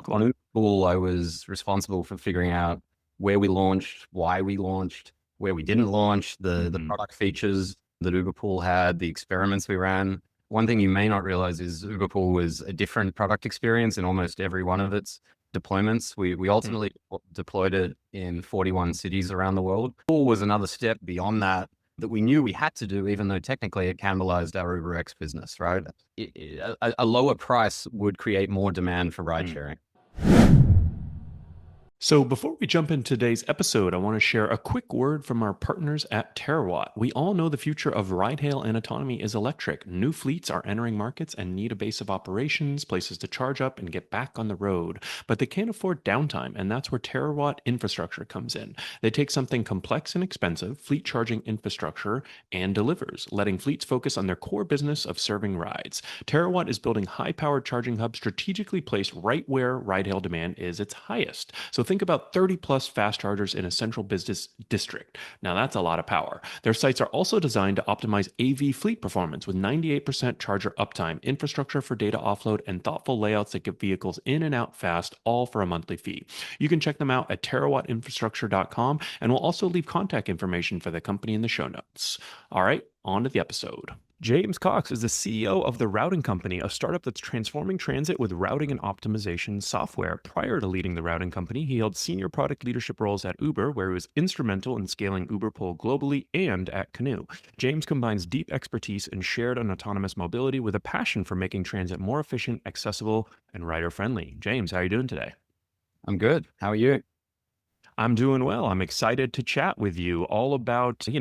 On Uberpool, I was responsible for figuring out where we launched, why we launched, where we didn't launch, the product features that Uberpool had, the experiments we ran. One thing you may not realize is Uberpool was a different product experience in almost every one of its deployments. We ultimately deployed it in 41 cities around the world. Pool was another step beyond that we knew we had to do, even though technically it cannibalized our UberX business, right? A lower price would create more demand for ride sharing. So, before we jump into today's episode, I want to share a quick word from our partners at Terawatt. We all know the future of ride hail and autonomy is electric. New fleets are entering markets and need a base of operations, places to charge up and get back on the road. But they can't afford downtime, and that's where Terawatt infrastructure comes in. They take something complex and expensive, fleet charging infrastructure, and delivers, letting fleets focus on their core business of serving rides. Terawatt is building high powered charging hubs strategically placed right where ride hail demand is its highest. So think about 30 plus fast chargers in a central business district. Now that's a lot of power. Their sites are also designed to optimize AV fleet performance with 98% charger uptime, infrastructure for data offload, and thoughtful layouts that get vehicles in and out fast, all for a monthly fee. You can check them out at terawattinfrastructure.com, and we'll also leave contact information for the company in the show notes. All right, on to the episode. James Cox is the CEO of The Routing Company, a startup that's transforming transit with routing and optimization software. Prior to leading The Routing Company, he held senior product leadership roles at Uber, where he was instrumental in scaling Uberpool globally, and at Canoe. James combines deep expertise in shared and autonomous mobility with a passion for making transit more efficient, accessible, and rider-friendly. James, how are you doing today? I'm good. How are you? I'm doing well. I'm excited to chat with you all about, AV,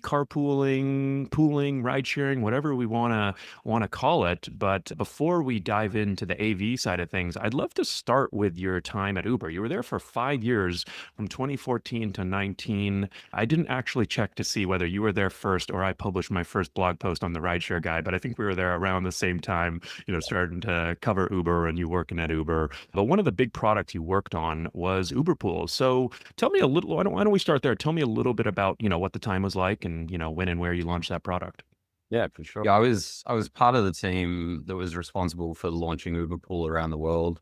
carpooling, pooling, ride sharing, whatever we want to call it. But before we dive into the AV side of things, I'd love to start with your time at Uber. You were there for 5 years, from 2014 to 19. I didn't actually check to see whether you were there first or I published my first blog post on the rideshare guide, but I think we were there around the same time, starting to cover Uber and you working at Uber. But one of the big products you worked on was Uberpool. So tell me a little, why don't we start there? Tell me a little bit about, what the time was like and, when and where you launched that product. Yeah, for sure. Yeah, I was part of the team that was responsible for launching Uberpool around the world.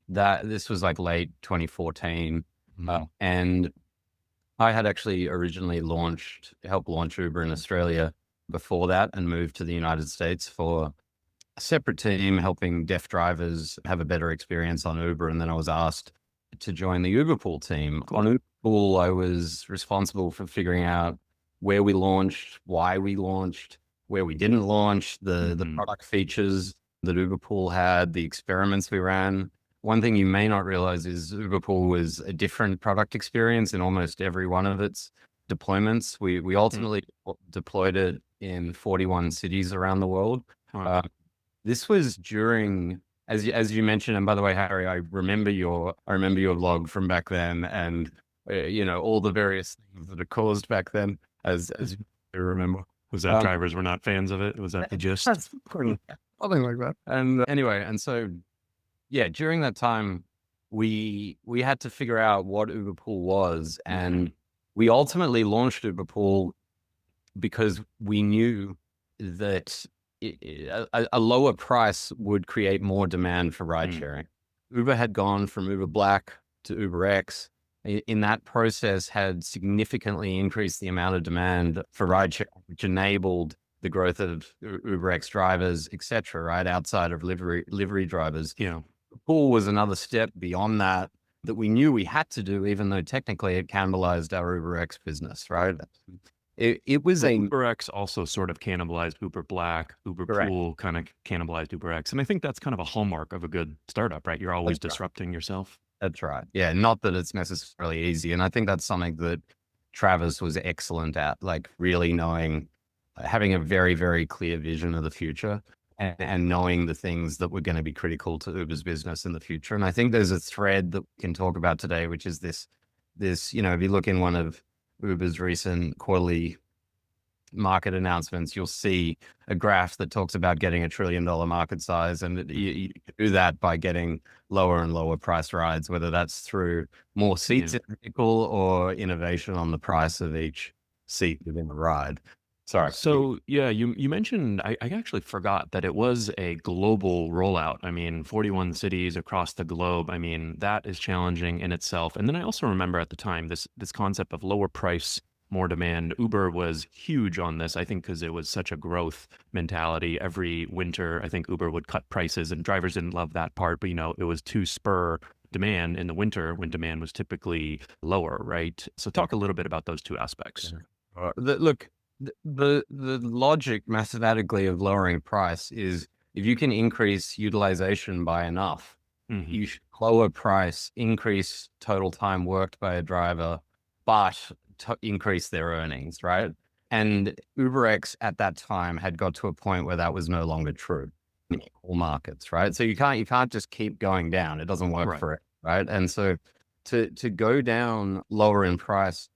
This was like late 2014, and I had actually originally helped launch Uber in Australia before that, and moved to the United States for a separate team helping deaf drivers have a better experience on Uber. And then I was asked to join the Uberpool team. Cool. On Uberpool, I was responsible for figuring out where we launched, why we launched, where we didn't launch, the product features that Uberpool had, the experiments we ran. One thing you may not realize is Uberpool was a different product experience in almost every one of its deployments. We ultimately deployed it in 41 cities around the world. Wow. This was during, as you mentioned, and by the way, Harry, I remember your vlog from back then, and all the various things that are caused back then, as you remember. Was that drivers were not fans of it? Was that the gist? Something like that. And anyway, and so yeah, during that time, we had to figure out what Uberpool was, and we ultimately launched Uberpool because we knew that a lower price would create more demand for ride sharing. Uber had gone from Uber Black to UberX. In that process, had significantly increased the amount of demand for ride sharing, which enabled the growth of UberX drivers, etc. Right outside of livery drivers. Yeah. Pool was another step beyond that we knew we had to do, even though technically it cannibalized our UberX business. Right. It was UberX also sort of cannibalized Uber Black. Uberpool kind of cannibalized UberX. And I think that's kind of a hallmark of a good startup, right? You're always disrupting yourself. That's right. Yeah. Not that it's necessarily easy. And I think that's something that Travis was excellent at, like really having a very, very clear vision of the future and knowing the things that were going to be critical to Uber's business in the future. And I think there's a thread that we can talk about today, which is this, if you look in one of Uber's recent quarterly market announcements, you'll see a graph that talks about getting $1 trillion market size. And you do that by getting lower and lower price rides, whether that's through more seats in the vehicle or innovation on the price of each seat within the ride. Sorry. So yeah, you mentioned I actually forgot that it was a global rollout. I mean, 41 cities across the globe. I mean, that is challenging in itself. And then I also remember at the time this concept of lower price, more demand. Uber was huge on this, I think, because it was such a growth mentality. Every winter, I think Uber would cut prices, and drivers didn't love that part, but it was to spur demand in the winter when demand was typically lower, right? So Yeah. talk a little bit about those two aspects. Look, the logic mathematically of lowering price is if you can increase utilization by enough, Hmm. you should lower price, increase total time worked by a driver, but increase their earnings, right? And UberX at that time had got to a point where that was no longer true in all markets, right? So you can't just keep going down. It doesn't work Right. for it, right? And so to go down lower in price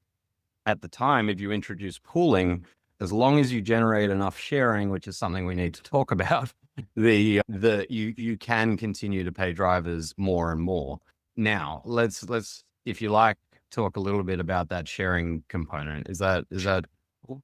at the time, if you introduce pooling, as long as you generate enough sharing, which is something we need to talk about, you can continue to pay drivers more and more. Now, let's if you like talk a little bit about that sharing component. Is that cool?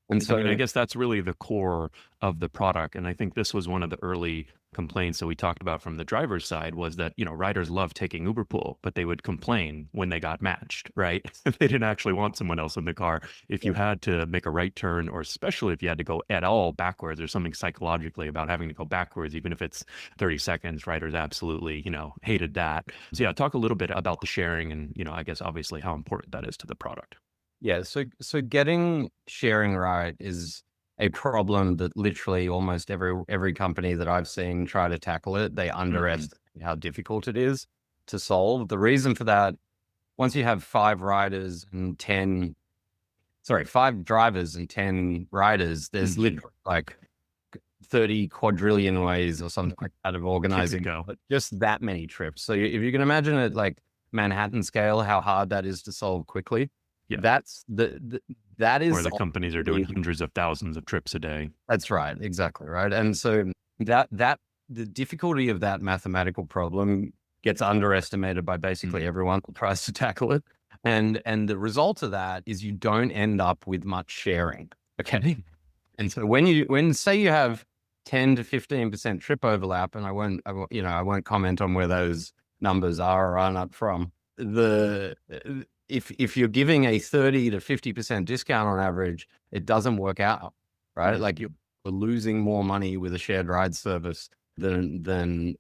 And I mean, I so guess that's really the core of the product. And I think this was one of the early complaints that we talked about from the driver's side was that, riders love taking Uberpool, but they would complain when they got matched, right? They didn't actually want someone else in the car. If yeah, you had to make a right turn, or especially if you had to go at all backwards, there's something psychologically about having to go backwards, even if it's 30 seconds, riders absolutely, hated that. So yeah, talk a little bit about the sharing and, I guess obviously how important that is to the product. yeah. So getting sharing right is a problem that literally almost every company that I've seen try to tackle it. They Hmm. underestimate how difficult it is to solve. The reason for that, once you have five drivers and 10 riders, there's Hmm. literally like 30 quadrillion ways or something like that of It could organizing go. just that many trips. So if you can imagine it like Manhattan scale, how hard that is to solve quickly, Yeah. that's that Where is the companies are doing ultimately. hundreds of thousands of trips a day. That's right, exactly right. And so that the difficulty of that mathematical problem gets underestimated by basically Mm. everyone who tries to tackle it. And the result of that is you don't end up with much sharing. Okay. And so when say you have 10 to 15% trip overlap, and I won't comment on where those numbers are or are not from, the if you're giving a 30 to 50% discount on average, it doesn't work out, right? Yeah. Like you're losing more money with a shared ride service than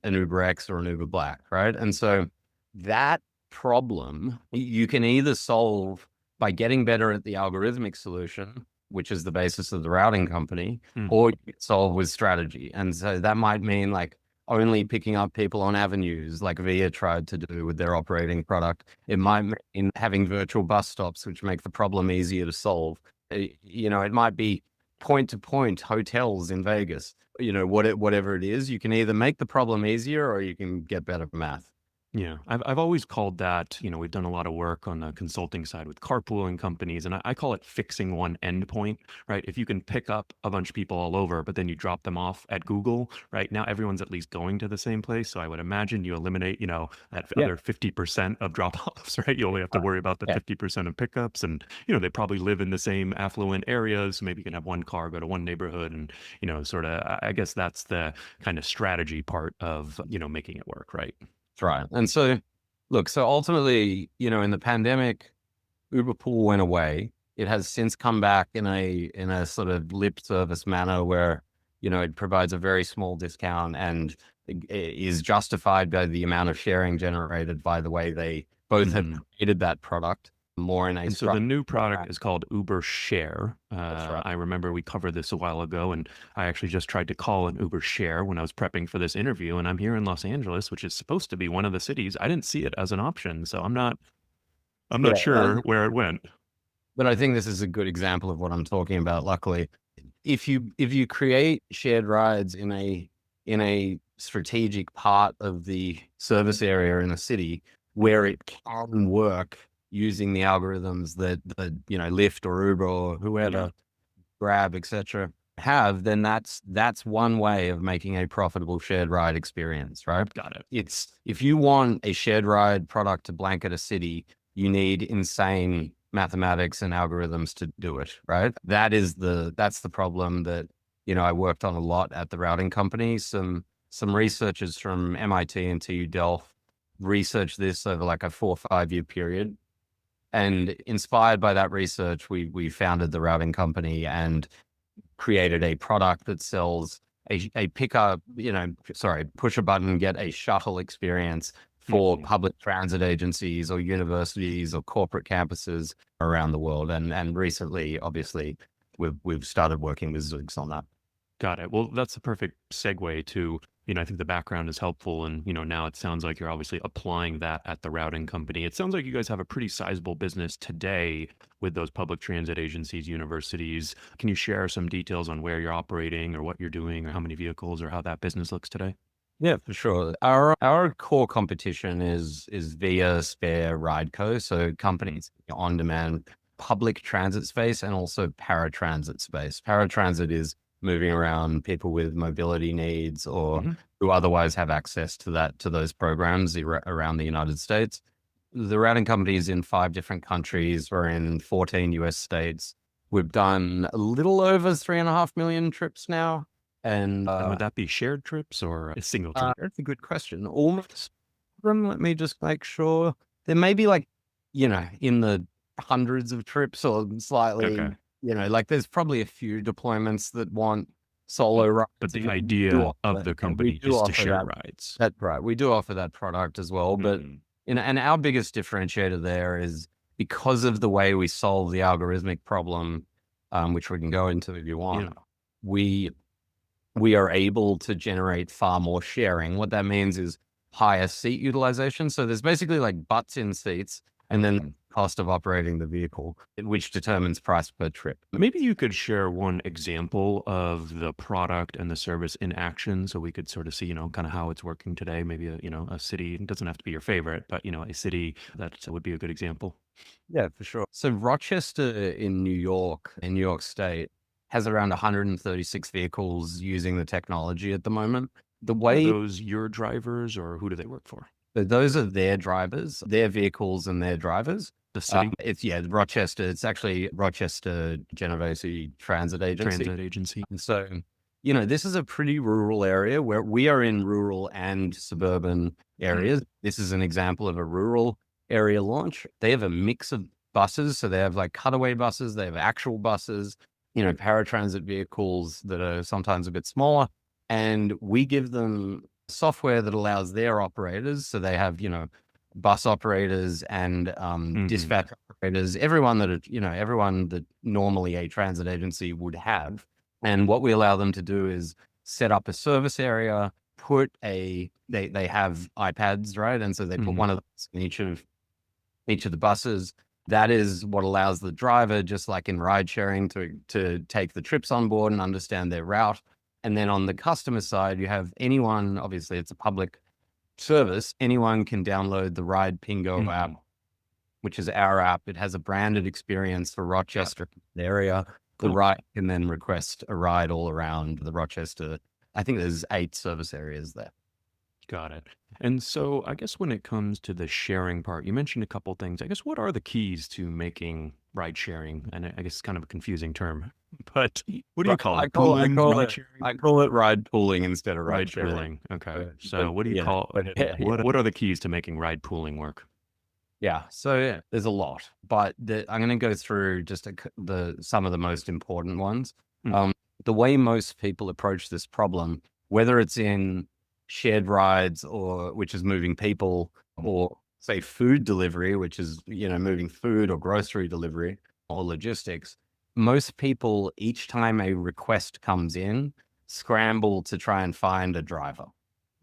an Uber X or an Uber Black, right? And so that problem you can either solve by getting better at the algorithmic solution, which is the basis of the routing company, or Mhm. you can solve with strategy. And so that might mean like only picking up people on avenues like Via tried to do with their operating product. It might mean having virtual bus stops, which make the problem easier to solve. It might be point to point hotels in Vegas. Whatever it is, you can either make the problem easier or you can get better math. Yeah, I've always called that, we've done a lot of work on the consulting side with carpooling companies, and I call it fixing one endpoint, right? If you can pick up a bunch of people all over, but then you drop them off at Google, right? Now everyone's at least going to the same place. So I would imagine you eliminate, that Yeah. other 50% of drop-offs, right? You only have to worry about the Yeah. 50% of pickups, and they probably live in the same affluent areas. So maybe you can have one car go to one neighborhood, and sort of. I guess that's the kind of strategy part of making it work, right? That's right. And so, look, so ultimately, in the pandemic, Uberpool went away. It has since come back in a sort of lip service manner where, it provides a very small discount and is justified by the amount of sharing generated by the way they both have Mhm. created that product more in a And so the structured new product format. is called Uber Share. That's right. I remember we covered this a while ago, and I actually just tried to call an Uber Share when I was prepping for this interview. And I'm here in Los Angeles, which is supposed to be one of the cities. I didn't see it as an option, so I'm not Yeah. sure where it went. But I think this is a good example of what I'm talking about. Luckily, if you create shared rides in a strategic part of the service area in a city where it can work using the algorithms that Lyft or Uber or Yeah, whoever, Grab, etc. have, then that's one way of making a profitable shared ride experience, right? got it. It's if you want a shared ride product to blanket a city, you need insane mathematics and algorithms to do it, right? That's the problem that, I worked on a lot at the routing company. Some researchers from MIT and TU Delft researched this over like a 4 or 5 year period. And inspired by that research, we founded the routing company and created a product that sells a pickup, push a button, get a shuttle experience for public transit agencies or universities or corporate campuses around the world. And recently, obviously, we've started working with Zoox on that. Got it. Well, that's the perfect segue to, I think the background is helpful. And, now it sounds like you're obviously applying that at the routing company. It sounds like you guys have a pretty sizable business today with those public transit agencies, universities. Can you share some details on where you're operating or what you're doing or how many vehicles or how that business looks today? Yeah, for sure. Our core competition is via Spare Rideco, so companies on demand public transit space and also paratransit space. Paratransit is moving around people with mobility needs or Mhm. who otherwise have access to those programs around the United States. The routing company is in 5 different countries. We're in 14 US states. We've done a little over 3.5 million trips now. And And would that be shared trips or a single trip? that's a good question. Almost them. Let me just make sure. There may be like, in the hundreds of trips or Okay. slightly, like there's probably a few deployments that want solo rides. But the And we do idea offer of the and we company do is to offer share that. rides. That's right. We do offer that product as well. But, Mhm. and our biggest differentiator there is because of the way we solve the algorithmic problem, which we can go into if you want. Yeah. We are able to generate far more sharing. What that means is higher seat utilization. So there's basically like butts in seats and then cost of operating the vehicle, which determines price per trip. Maybe you could share one example of the product and the service in action so we could sort of see, kind of how it's working today. Maybe a city, it doesn't have to be your favorite, but a city that would be a good example. Yeah, for sure. So Rochester in New York State, has around 136 vehicles using the technology at the moment. The Are way those your drivers or who do they work for? those are their drivers, their vehicles and their drivers. The city Rochester. It's actually Rochester Genovese Transit Agency. transit agency. And so, this is a pretty rural area where we are in rural and suburban areas. This is an example of a rural area launch. They have a mix of buses. So they have like cutaway buses, they have actual buses, paratransit vehicles that are sometimes a bit smaller. And we give them software that allows their operators. So they have, bus operators and dispatch operators, everyone that normally a transit agency would have. And what we allow them to do is set up a service area, they have iPads, right? And so they put one of those in each of the buses. That is what allows the driver, just like in ride sharing, to take the trips on board and understand their route. And then on the customer side, you have anyone, obviously it's a public service, anyone can download the Ride Pingo app, which is our app. It has a branded experience for Rochester area. Cool. The ride can then request a ride all around the Rochester. I think there's 8 service areas there. Got it. And so I guess when it comes to the sharing part, you mentioned a couple things. I guess what are the keys to making ride sharing? And I guess it's kind of a confusing term, but what do you call it? Pooling, ride sharing? I call it ride pooling instead of ride sharing. Pooling. Okay. So But what do you yeah, call but what are the keys to making ride pooling work? Yeah, so there's a lot, but I'm going to go through just some of the most important ones. Mm. The way most people approach this problem, whether it's in shared rides or which is moving people, or say food delivery, which is moving food or grocery delivery or logistics, most people each time a request comes in scramble to try and find a driver.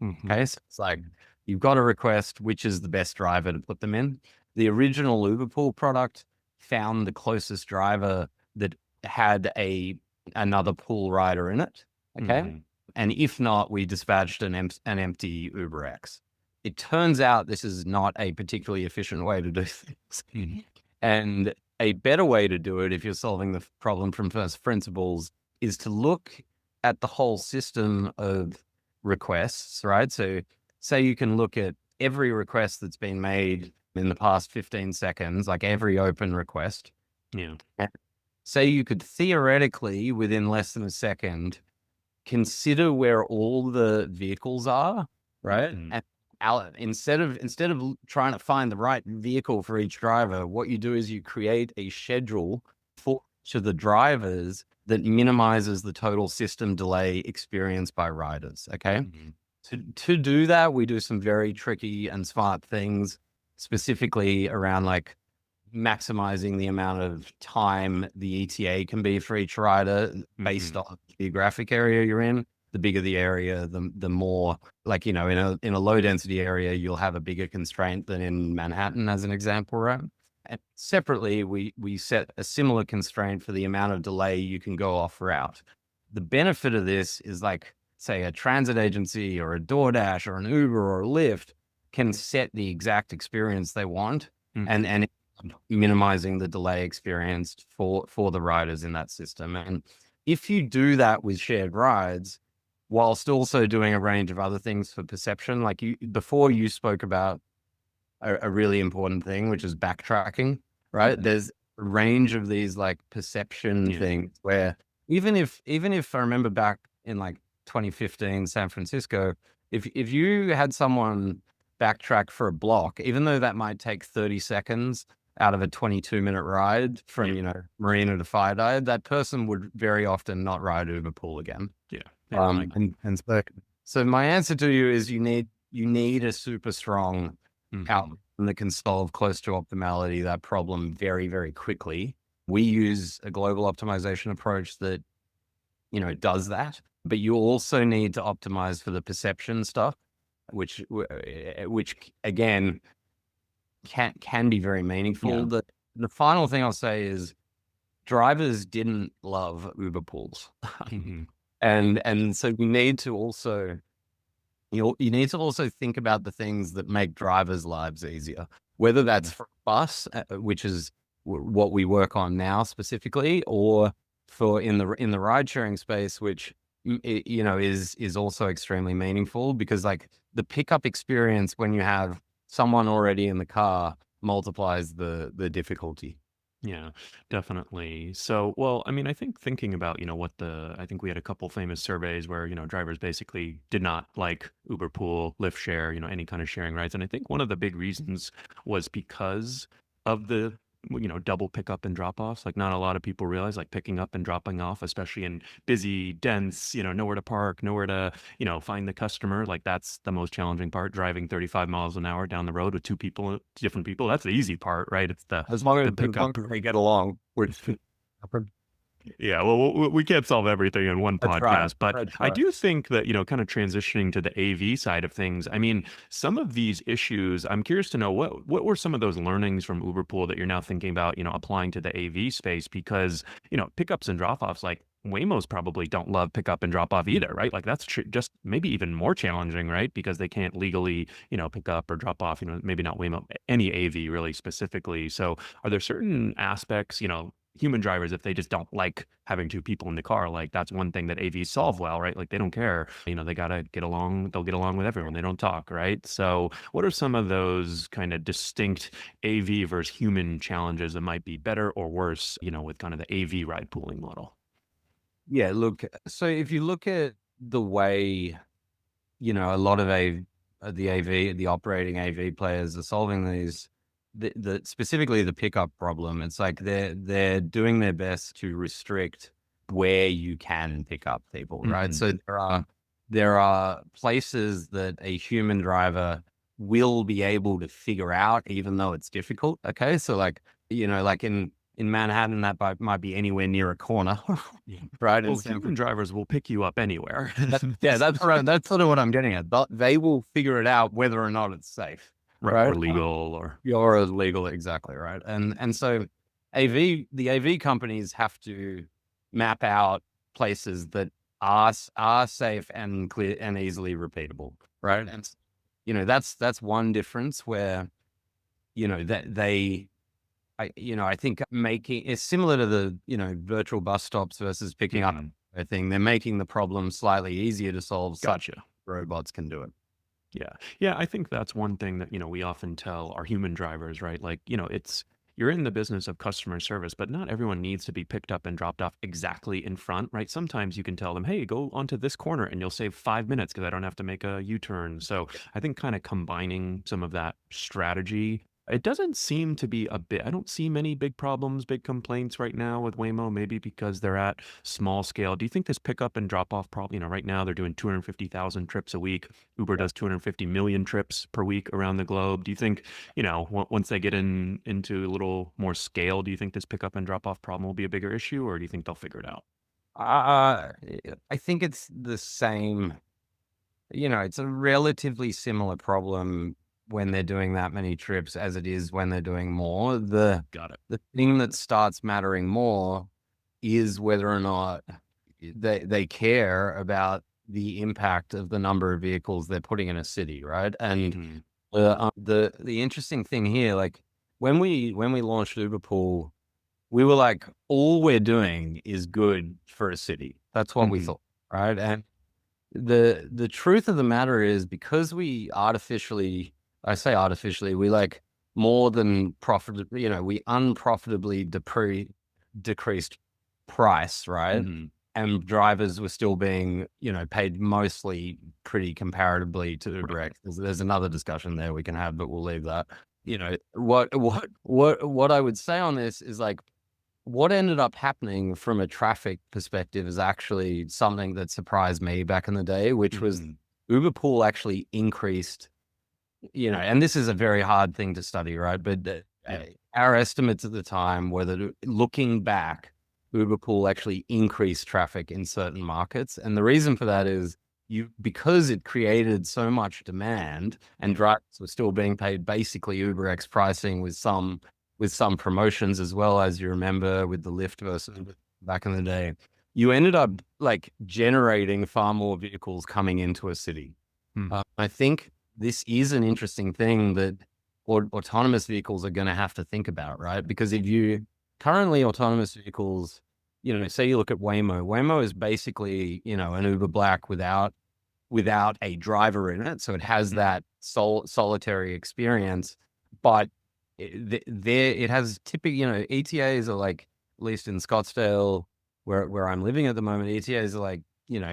Okay, so it's like you've got a request, which is the best driver to put them in. The original Uberpool product found the closest driver that had another pool rider in it. Okay, and if not, we dispatched an empty UberX. It turns out this is not a particularly efficient way to do things, and a better way to do it, if you're solving the problem from first principles, is to look at the whole system of requests, right? So say you can look at every request that's been made in the past 15 seconds, like every open request. Yeah. And say you could theoretically, within less than a second, consider where all the vehicles are, right? Mhm. And instead of trying to find the right vehicle for each driver, what you do is you create a schedule for each of the drivers that minimizes the total system delay experienced by riders. Okay. Mhm. To do that, we do some very tricky and smart things, specifically around like maximizing the amount of time the ETA can be for each rider based Mhm. on the geographic area you're in. The bigger the area, the more, like, in a low density area, you'll have a bigger constraint than in Manhattan, as an example, right? And separately, we set a similar constraint for the amount of delay you can go off route. The benefit of this is, like, say a transit agency or a DoorDash or an Uber or a Lyft can set the exact experience they want, Mhm. and minimizing the delay experienced for the riders in that system. And if you do that with shared rides, whilst also doing a range of other things for perception, like before you spoke about a really important thing, which is backtracking, right? There's a range of these like perception Yeah. things where even if I remember back in like 2015 San Francisco, if you had someone backtrack for a block, even though that might take 30 seconds out of a 22-minute ride from, Yeah. Marina to Fire Dive, that person would very often not ride Uberpool again. Yeah. They don't like it. And so my answer to you is you need a super strong Mhm. algorithm that can solve close to optimality that problem very, very quickly. We use a global optimization approach that, does that, but you also need to optimize for the perception stuff, which again can be very meaningful. Yeah. The final thing I'll say is drivers didn't love Uber pools. Mhm. And so we need to also you need to also think about the things that make drivers' lives easier, whether that's Yeah. for bus, which is what we work on now specifically, or for in the ride sharing space, which is also extremely meaningful, because like the pickup experience when you have someone already in the car multiplies the difficulty. Yeah, definitely. So, well, I mean, I think thinking about, I think we had a couple famous surveys where, drivers basically did not like Uber Pool, Lyft Share, any kind of sharing rides. And I think one of the big reasons was because of the, double pickup and drop offs. Like, not a lot of people realize, like, picking up and dropping off, especially in busy, dense, nowhere to park, nowhere to, find the customer. Like, that's the most challenging part, driving 35 miles an hour down the road with two people, different people. That's the easy part, right? It's the As long the as pickup. we get along, which Yeah, well, we can't solve everything in one that's right. podcast, but That's I right. do think that, kind of transitioning to the AV side of things, I mean, some of these issues, I'm curious to know what were some of those learnings from Uberpool that you're now thinking about, applying to the AV space? Because, pickups and drop-offs, like Waymos probably don't love pickup and drop off either, right? Like that's just maybe even more challenging, right? Because they can't legally, pick up or drop off, maybe not Waymo, any AV really specifically. So are there certain aspects, human drivers, if they just don't like having two people in the car, like that's one thing that AVs solve well, right? Like they don't care, they gotta get along, they'll get along with everyone, they don't talk, right? So what are some of those kind of distinct AV versus human challenges that might be better or worse, with kind of the AV ride pooling model? Yeah, look, so if you look at the way, a lot of the operating AV players are solving these, specifically the pickup problem, it's like they're doing their best to restrict where you can pick up people, right? Hmm. So there are places that a human driver will be able to figure out, even though it's difficult. Okay, so like, like in Manhattan, that might be anywhere near a corner, Yeah. right? In Well, San human drivers will pick you up anywhere. yeah, that's right. That's sort of what I'm getting at. But they will figure it out whether or not it's safe, Right. right? Or legal or You're legal, exactly right. And so the AV companies have to map out places that are safe and clear and easily repeatable, right? And that's one difference where that I think making it's similar to the virtual bus stops versus picking up Mhm. a thing. They're making the problem slightly easier to solve, such Gotcha. robots can do it. Yeah. Yeah, I think that's one thing that, we often tell our human drivers, right? Like, you're in the business of customer service, but not everyone needs to be picked up and dropped off exactly in front, right? Sometimes you can tell them, "Hey, go onto this corner," and you'll save 5 minutes because I don't have to make a U-turn. So I think kind of combining some of that strategy. It doesn't seem to be a bit. I don't see many big problems, big complaints right now with Waymo, maybe because they're at small scale. Do you think this pickup and drop off problem, right now they're doing 250,000 trips a week. Uber Yeah. does 250 million trips per week around the globe. Do you think, once they get into a little more scale, do you think this pickup and drop off problem will be a bigger issue, or do you think they'll figure it out? Uh, I think it's the same. It's a relatively similar problem when they're doing that many trips as it is when they're doing more. The Got it. the thing that starts mattering more is whether or not they care about the impact of the number of vehicles they're putting in a city, right? And Mhm. the interesting thing here, like when we launched Uberpool, we were like, all we're doing is good for a city. That's what we Mhm. thought, right? And the truth of the matter is because we artificially, I say artificially, we like more than profit, we unprofitably decreased price, right? Mhm. And drivers were still being, paid mostly pretty comparatively to Right. UberX. There's another discussion there we can have, but we'll leave that. What I would say on this is like what ended up happening from a traffic perspective is actually something that surprised me back in the day, which was Mhm. Uberpool actually increased, and this is a very hard thing to study, right? But Yeah. our estimates at the time were that looking back, Uberpool actually increased traffic in certain markets. And the reason for that is because it created so much demand and Yeah. drivers were still being paid basically UberX pricing with some promotions as well, as you remember with the Lyft versus Uber back in the day. You ended up like generating far more vehicles coming into a city. Mm. I think this is an interesting thing that autonomous vehicles are going to have to think about, right? Because if you currently autonomous vehicles, say you look at Waymo is basically, an Uber Black without a driver in it. So it has Mhm. that solitary experience, but it has typically, ETAs are like, at least in Scottsdale, where I'm living at the moment, ETAs are like,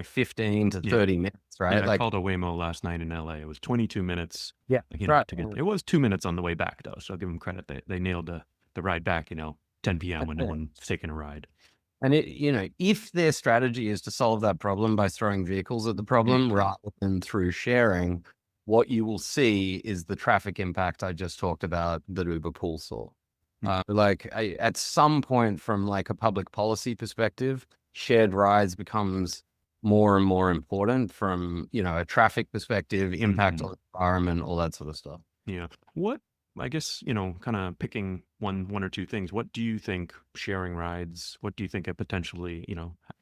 15 to Yeah. 30 minutes, right? Yeah, I Like, called a Waymo last night in LA. It was 22 minutes, yeah, right. to get there. It was 2 minutes on the way back, though. So I'll give them credit. They nailed the ride back, 10 p.m. when no one's taking a ride. And if their strategy is to solve that problem by throwing vehicles at the problem Mhm. rather than through sharing, what you will see is the traffic impact I just talked about that Uber Pool saw. Mm. At some point, from like a public policy perspective, shared rides becomes more and more important from a traffic perspective, impact on Mhm. the environment, all that sort of stuff. Yeah. I guess, kind of picking one or two things. What do you think sharing rides, what do you think it potentially,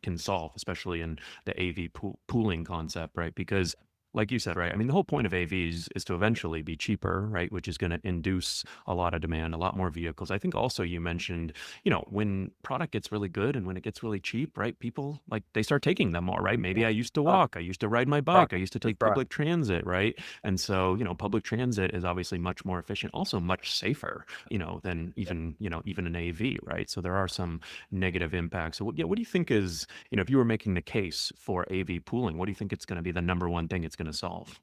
can solve, especially in the AV pooling concept, right? Because like you said, right? I mean, the whole point of AVs is to eventually be cheaper, right? Which is going to induce a lot of demand, a lot more vehicles. I think also you mentioned, when product gets really good and when it gets really cheap, right? People like they start taking them more, right? Maybe I used to Oh, walk, I used to ride my right. bike, I used to That's take right. public transit, right? And so, public transit is obviously much more efficient, also much safer, than even an AV, right? So there are some negative impacts. So what do you think is, if you were making the case for AV pooling, what do you think it's going to be the number one thing it's going to solve?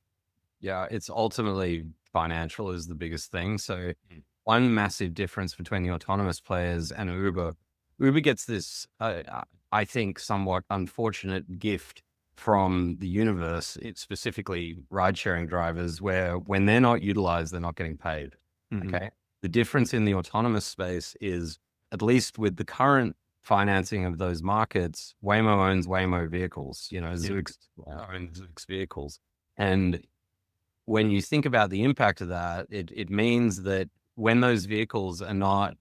Yeah, it's ultimately financial is the biggest thing. So Mm. one massive difference between the autonomous players and Uber, Uber gets this, I think, somewhat unfortunate gift from the universe, it's specifically ride sharing drivers, where when they're not utilized, they're not getting paid. Hmm. Okay. The difference in the autonomous space is, at least with the current financing of those markets, Waymo owns Waymo vehicles, Yeah. Zoox owns Zoox vehicles. And when you think about the impact of that, it means that when those vehicles are not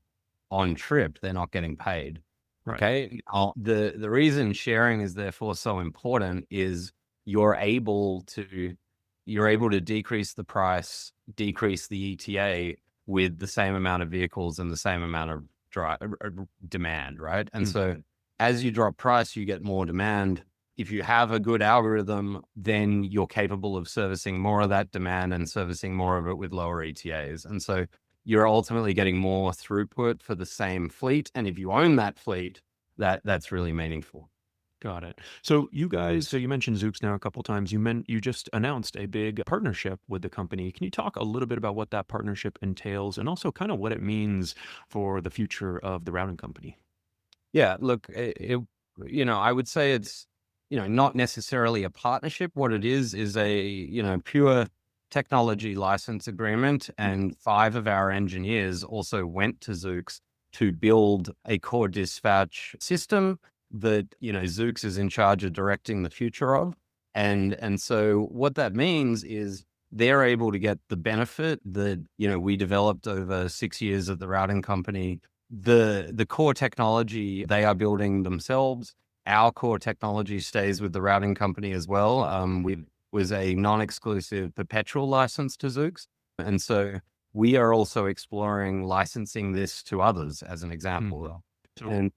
on trip, they're not getting paid. Right. Okay. The reason sharing is therefore so important is you're able to decrease the price, decrease the ETA with the same amount of vehicles and the same amount of demand, right? And Mm. so as you drop price, you get more demand. if you have a good algorithm, then you're capable of servicing more of that demand and servicing more of it with lower ETAs. And so you're ultimately getting more throughput for the same fleet. And if you own that fleet, that's really meaningful. Got it. So you guys, so you mentioned Zoox now a couple times. You just announced a big partnership with the company. Can you talk a little bit about what that partnership entails and also kind of what it means for the future of the routing company? Yeah, look, I would say it's, not necessarily a partnership. What it is a, pure technology license agreement. And 5 of our engineers also went to Zoox to build a core dispatch system that, Zoox is in charge of directing the future of. And so what that means is they're able to get the benefit that, we developed over 6 years at the routing company. The core technology they are building themselves. Our core technology stays with the routing company as well. We was a non-exclusive perpetual license to Zoox, and so we are also exploring licensing this to others as an example. Mhm. So, And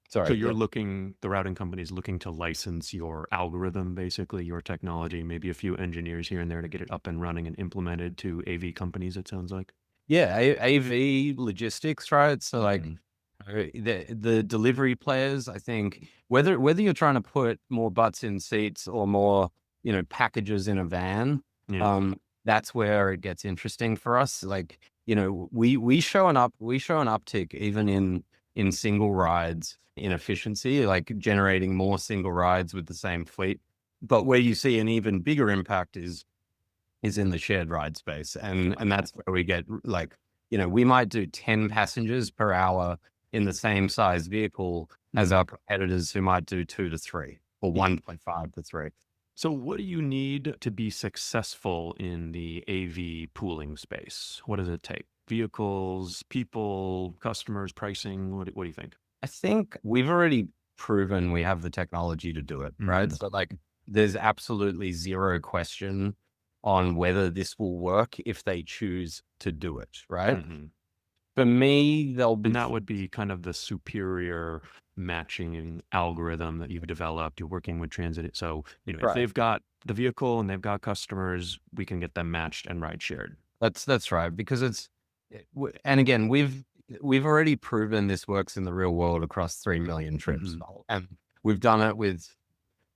so sorry, you're yeah. looking, the routing company is looking to license your algorithm, basically your technology, maybe a few engineers here and there to get it up and running and implemented to AV companies, it sounds like. Yeah, AV logistics, right? So like Mhm. the delivery players, I think whether you're trying to put more butts in seats or more, packages in a van, Yeah. um, that's where it gets interesting for us. Like, we show an uptick even in single rides in efficiency, like generating more single rides with the same fleet. But where you see an even bigger impact is in the shared ride space. And that's where we get like, we might do 10 passengers per hour in the same size vehicle as Mhm. our competitors who might do 2 to 3 or 1.5 to 3. So, what do you need to be successful in the AV pooling space? What does it take? Vehicles, people, customers, pricing? What do you think? I think we've already proven we have the technology to do it, right? Mhm. So like there's absolutely zero question on whether this will work if they choose to do it, right? Mhm. For me, there'll And be that would be kind of the superior matching algorithm that you've developed. You're working with transit. So, if right. they've got the vehicle and they've got customers, we can get them matched and ride shared. That's right, because and again, we've already proven this works in the real world across 3 million trips, Mhm. and we've done it with,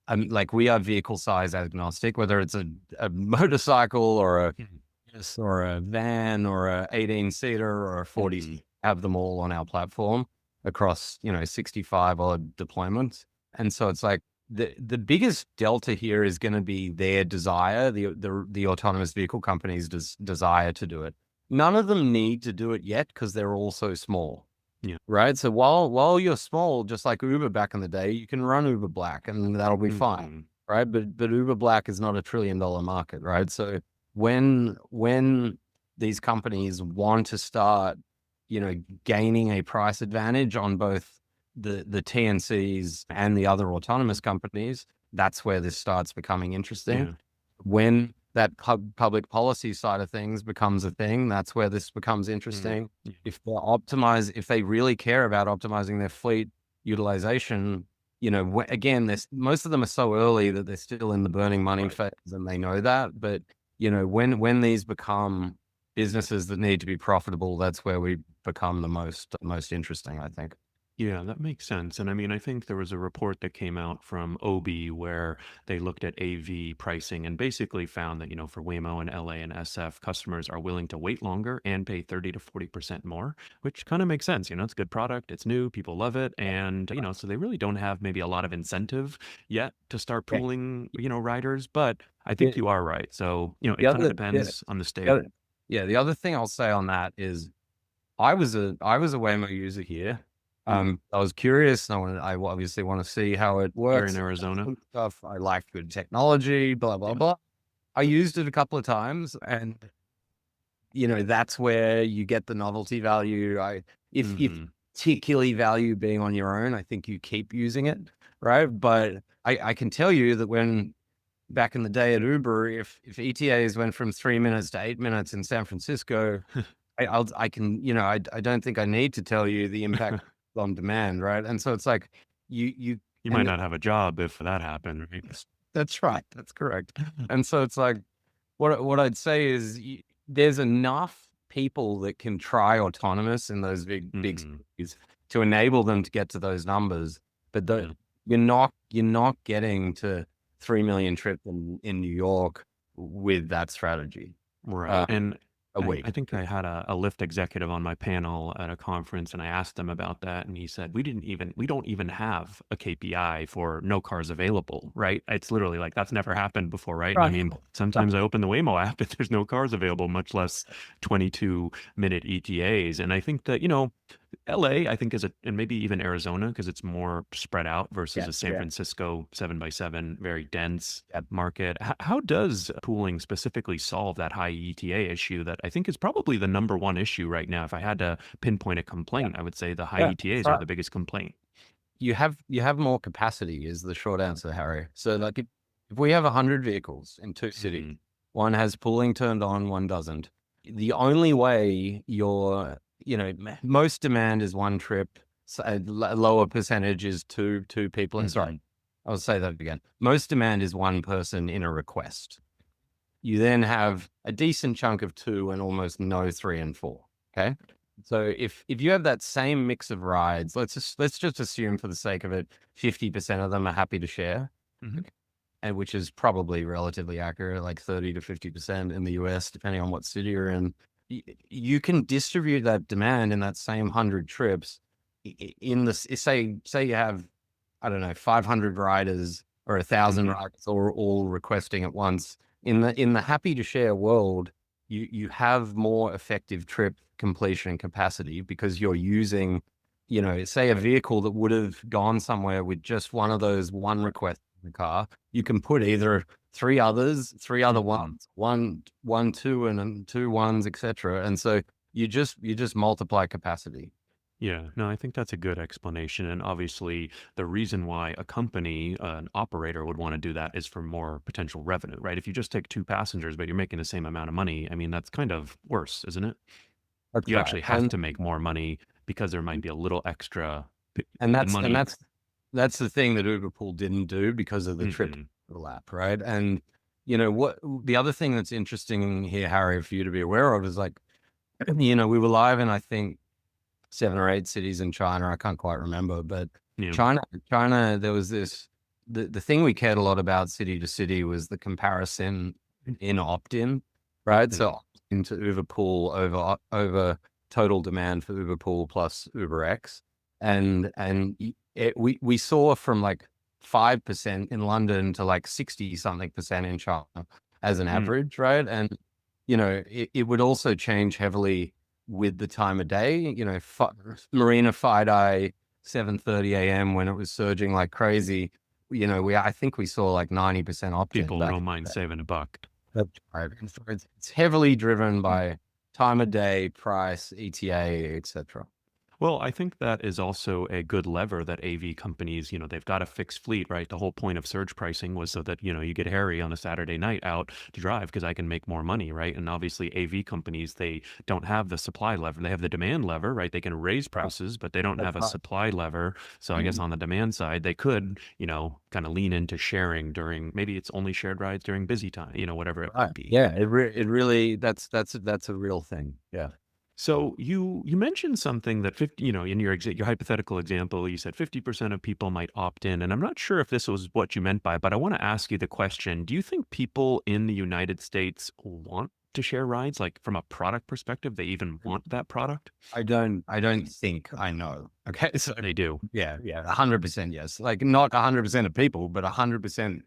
like we are vehicle size agnostic, whether it's a motorcycle or a Mhm. yes, or a van or a 18-seater or a 40, Mhm. have them all on our platform across 65 odd deployments. And so it's like the biggest delta here is going to be their desire, the autonomous vehicle companies' desire to do it. None of them need to do it yet because they're all so small, Yeah. right? So while you're small, just like Uber back in the day, you can run Uber Black and that'll be fine, Mhm. right? But Uber Black is not a $1 trillion market, right? So when these companies want to start, gaining a price advantage on both the TNCs and the other autonomous companies, that's where this starts becoming interesting. Yeah. When that public policy side of things becomes a thing, that's where this becomes Mhm. interesting. Yeah. If they really care about optimizing their fleet utilization, again, most of them are so early that they're still in the burning money Right. phase and they know that. But, when these become businesses that need to be profitable, that's where we become the most interesting, I think. Yeah, that makes sense. And I mean, I think there was a report that came out from OB where they looked at AV pricing and basically found that, for Waymo and LA and SF, customers are willing to wait longer and pay 30 to 40% more, which kind of makes sense. It's a good product, it's new, people love it. And, so they really don't have maybe a lot of incentive yet to start Yeah. pooling, riders. But I think The, you are right. So, the it kind of other, yeah, depends on the the state. other, yeah, the other thing I'll say on that is I was a Waymo user here. Mhm. I was curious. I obviously want to see how it You're in works Arizona. and stuff. I like good technology, blah blah Yeah. blah. I used it a couple of times, and that's where you get the novelty value. If Hmm. particularly value being on your own, I think you keep using it, right? But I can tell you that when back in the day at Uber, if ETAs went from 3 minutes to 8 minutes in San Francisco, I can, I don't think I need to tell you the impact on demand, right? And so it's like you You might And not have a job if that happened, right? that's right. That's correct. And so it's like, what I'd say is there's enough people that can try autonomous in those big Hmm. cities to enable them to get to those numbers, but Yeah. you're not getting to 3 million trips in New York with that strategy Right. uh, And a I week. think I had a Lyft executive on my panel at a conference, and I asked him about that, and he said, we don't even have a KPI for no cars available, right? It's literally like that's never happened before, right? And I Right. mean, sometimes I open the Waymo app and there's no cars available, much less 22-minute ETAs. And I think that, LA, I think and maybe even Arizona, because it's more spread out versus Yeah. a San Yeah. Francisco 7x7, very dense Yeah. market. How does pooling specifically solve that high ETA issue that I think is probably the number one issue right now? If I had to pinpoint a Yeah. complaint, I would say the high Yeah. That's ETAs are right. the biggest complaint. You have more capacity is the short answer, Harry. So like if we have 100 vehicles in two cities, Hmm. one has pooling turned on, one doesn't. The only way most demand is one trip, so a lower percentage is two people. And Hmm. sorry, I'll say that again. Most demand is one person in a request. You then have a decent chunk of two and almost no three and four. Okay. So if you have that same mix of rides, let's just assume for the sake of it, 50% of them are happy to share, Hmm. and which is probably relatively accurate, like 30 to 50% in the US, depending on what city you're in. You can distribute that demand in that same 100 trips in the say you have, I don't know, 500 riders or 1,000 Hmm. riders all requesting at once. In the happy to share world, you have more effective trip completion capacity because you're using, say a vehicle that would have gone somewhere with just one of those one request in the car. You can put either three other Hmm. ones, one, two, and then two ones, etc. And so you just multiply capacity. Yeah, no, I think that's a good explanation. And obviously, the reason why a company, an operator would want to do that is for more potential revenue, right? If you just take two passengers, but you're making the same amount of money, I mean, that's kind of worse, isn't it? That's You right. actually have to make more money because there might be a little extra And that's and money. that's that's the thing that Uberpool didn't do because of the trip Hmm. overlap, right? And what the other thing that's interesting here, Harry, for you to be aware of is like, we were live in, I think, 7 or 8 cities in China. I can't quite remember, but Yeah. China, there was the thing we cared a lot about city to city was the comparison in opt-in, right? So Hmm. into Uberpool over total demand for Uberpool plus UberX, we saw from like 5% in London to like 60 something percent in China as an Mm. average, right? And it would also change heavily with the time of day. Marina FIDE 7:30 a.m. when it was surging like crazy. I think we saw like 90% opt-in People back don't in mind the day. saving a buck. That's right. And so it's heavily driven by time of day, price, ETA, etc. Well, I think that is also a good lever that AV companies, they've got a fixed fleet, right? The whole point of surge pricing was so that, you get Harry on a Saturday night out to drive because I can make more money, right? And obviously AV companies, they don't have the supply lever. They have the demand lever, right? They can raise prices, but they don't That's have a right. supply lever. So I guess on the demand side, they could, kind of lean into sharing during, maybe it's only shared rides during busy time, whatever it Right. might be. Yeah, it really that's a real thing. Yeah. So you mentioned something that 50, in your hypothetical example, you said 50% of people might opt in, and I'm not sure if this was what you meant by, but I want to ask you the question: do you think people in the United States want to share rides, like from a product perspective, they even want that product? I don't think I know. Okay. So They do. yeah, yeah, 100% yes. Like not 100% of people, but 100%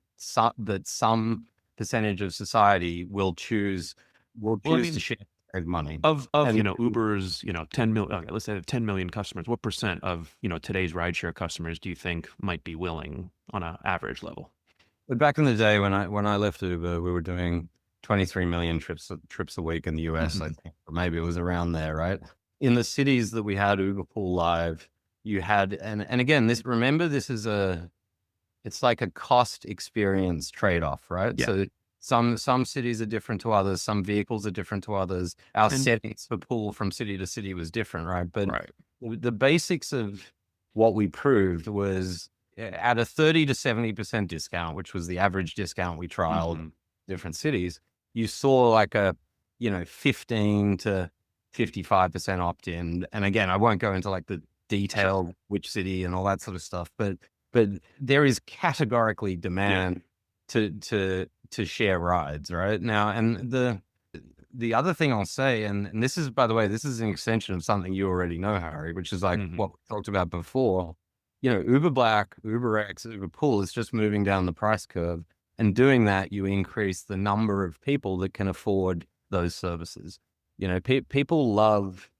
that some percentage of society will Well, I choose to mean, share money. of And Uber's 10 million, okay, let's say they have 10 million customers. What percent of today's rideshare customers do you think might be willing on an average level? but back in the day when I left Uber, we were doing 23 million trips a week in the US, I Mhm. think, or maybe it was around there, right? In the cities that we had Uberpool live, you had, and again, this is it's like a cost experience trade-off, right? Yeah, So some cities are different to others, some vehicles are different to others. Our and settings for pool from city to city was different, right? But right. the basics of what we proved was at a 30 to 70% discount, which was the average discount we trialed Mhm. in different cities, you saw like a, 15 to 55% opt-in. And again, I won't go into like the detail, which city and all that sort of stuff, but there is categorically Yeah. demand to share rides right now. And the other thing I'll say, and this is, by the way, this is an extension of something you already know, Harry, which is like Mhm. what we talked about before. Uber Black, UberX, Uberpool is just moving down the price curve. And doing that, you increase the number of people that can afford those services. People love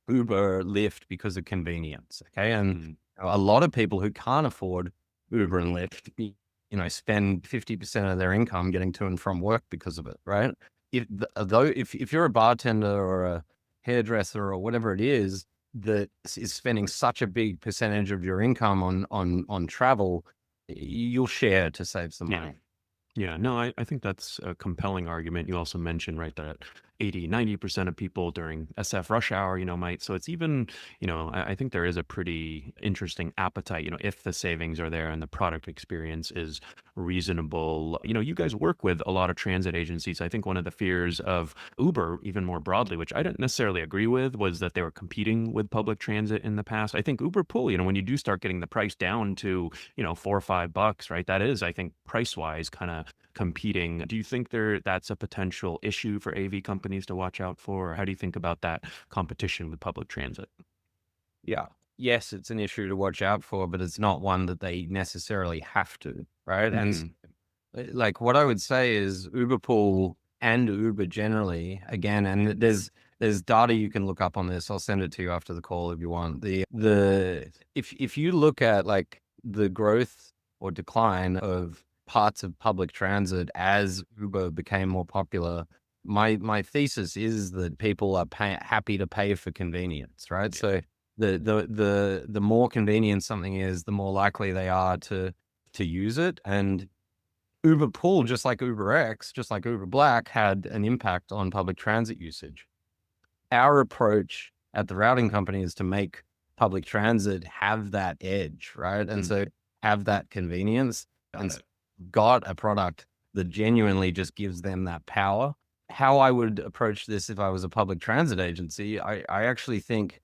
Uber, Lyft because of convenience. Okay. And Mhm. a lot of people who can't afford Uber and Lyft, spend 50% of their income getting to and from work because of it. Right. If you're a bartender or a hairdresser or whatever it is that is spending such a big percentage of your income on travel, you'll share to save some Yeah. money. Yeah, no, I think that's a compelling argument. You also mentioned, right, that 80, 90% of people during SF rush hour, might. So it's even, I think there is a pretty interesting appetite, if the savings are there and the product experience is reasonable. You guys work with a lot of transit agencies. I think one of the fears of Uber, even more broadly, which I didn't necessarily agree with, was that they were competing with public transit in the past. I think Uberpool, when you do start getting the price down to, $4 or $5, right, that is, I think, price wise, kind of competing. Do you think that's a potential issue for AV companies to watch out for? Or how do you think about that competition with public transit? Yeah. Yes, it's an issue to watch out for, but it's not one that they necessarily have to, right? And Hmm. like what I would say is Uberpool and Uber generally, again, and there's data you can look up on this. I'll send it to you after the call if you want. If you look at like the growth or decline of parts of public transit as Uber became more popular, my thesis is that people are happy to pay for convenience, right? Yeah. So the more convenient something is, the more likely they are to use it. And Uberpool, just like UberX, just like Uber Black, had an impact on public transit usage. Our approach at the routing company is to make public transit have that edge, right? And Mm, so have that convenience got and it. got a product that genuinely just gives them that power. How I would approach this if I was a public transit agency, I actually think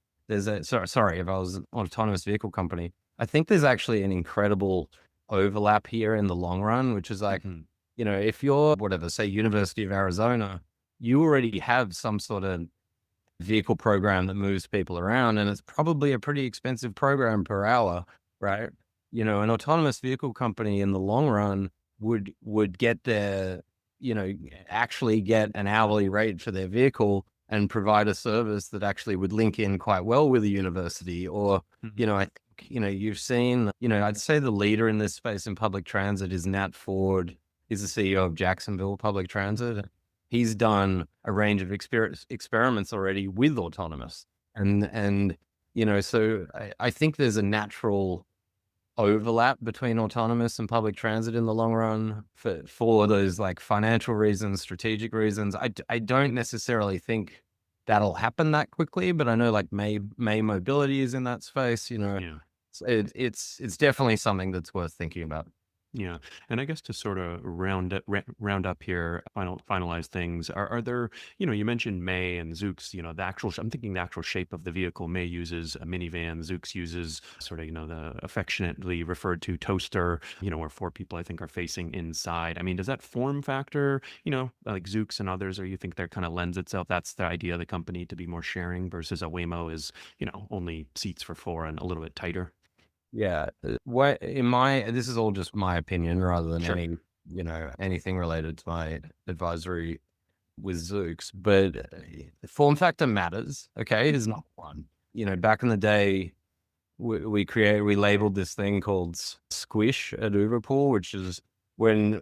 sorry, if I was an autonomous vehicle company, I think there's actually an incredible overlap here in the long run, which is like, Hmm. if you're whatever, say University of Arizona, you already have some sort of vehicle program that moves people around, and it's probably a pretty expensive program per hour, right? An autonomous vehicle company in the long run would get their, actually get an hourly rate for their vehicle and provide a service that actually would link in quite well with a university. Or, Hmm. I think, you've seen, I'd say the leader in this space in public transit is Nat Ford. He's the CEO of Jacksonville Public Transit. He's done a range of experiments already with autonomous. And so I think there's a natural overlap between autonomous and public transit in the long run for those like financial reasons, strategic reasons. I don't necessarily think that'll happen that quickly, but I know like May Mobility is in that space. Yeah. It's definitely something that's worth thinking about. Yeah, and I guess to sort of round up here, finalize things. Are there, you mentioned May and Zoox. The actual. I'm thinking the actual shape of the vehicle. May uses a minivan. Zoox uses sort of, the affectionately referred to toaster. Where four people I think are facing inside. I mean, does that form factor, like Zoox and others, or you think that kind of lends itself? That's the idea of the company to be more sharing versus a Waymo is, only seats for four and a little bit tighter. Yeah. What in my this is all just my opinion rather than Sure. anything related to my advisory with Zoox, but form factor matters. Okay, is not one. Back in the day, we labeled this thing called Squish at Uberpool, which is when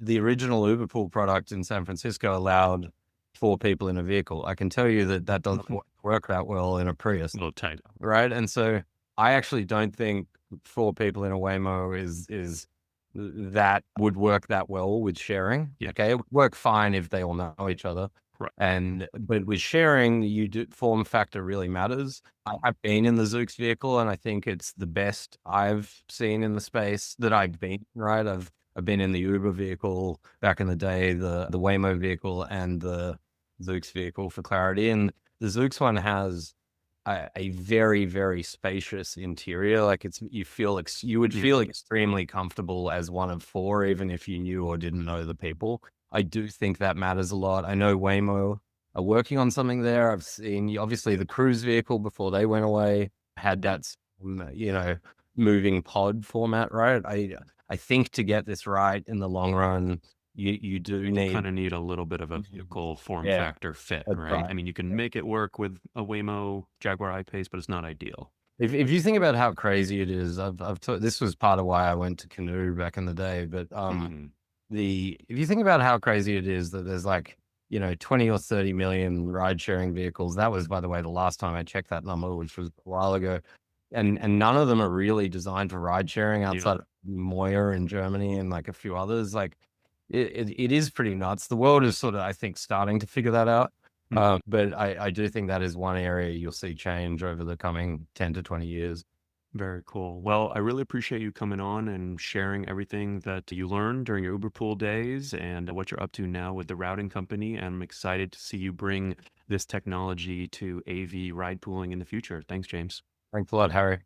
the original Uberpool product in San Francisco allowed four people in a vehicle. I can tell you that doesn't work that well in a Prius, A little tight. right? And so I actually don't think four people in a Waymo is that would work that well with sharing. Yeah. Okay, it would work fine if they all know each other. Right. But with sharing, form factor really matters. I've been in the Zoox vehicle, and I think it's the best I've seen in the space that I've been. Right, I've been in the Uber vehicle back in the day, the Waymo vehicle, and the Zoox vehicle for clarity. And the Zoox one has a very, very spacious interior. Like you would feel extremely comfortable as one of four, even if you knew or didn't know the people. I do think that matters a lot. I know Waymo are working on something there. I've seen obviously the cruise vehicle before they went away had that, moving pod format, right? I think to get this right in the long run, you do You need, kind of need a little bit of a vehicle form yeah, factor fit, that's right? right. I mean, you can make it work with a Waymo Jaguar I-Pace, but it's not ideal. If you think about how crazy it is, this was part of why I went to Canoe back in the day. But Mhm. if you think about how crazy it is that there's like 20 or 30 million ride sharing vehicles. That was, by the way, the last time I checked that number, which was a while ago, and none of them are really designed for ride sharing outside Yeah. of Moyer in Germany and like a few others. Like it is pretty nuts. The world is sort of, I think, starting to figure that out. Mhm. But I do think that is one area you'll see change over the coming 10 to 20 years. Very cool. Well, I really appreciate you coming on and sharing everything that you learned during your Uberpool days and what you're up to now with the routing company. And I'm excited to see you bring this technology to AV ride pooling in the future. Thanks, James. Thanks a lot, Harry.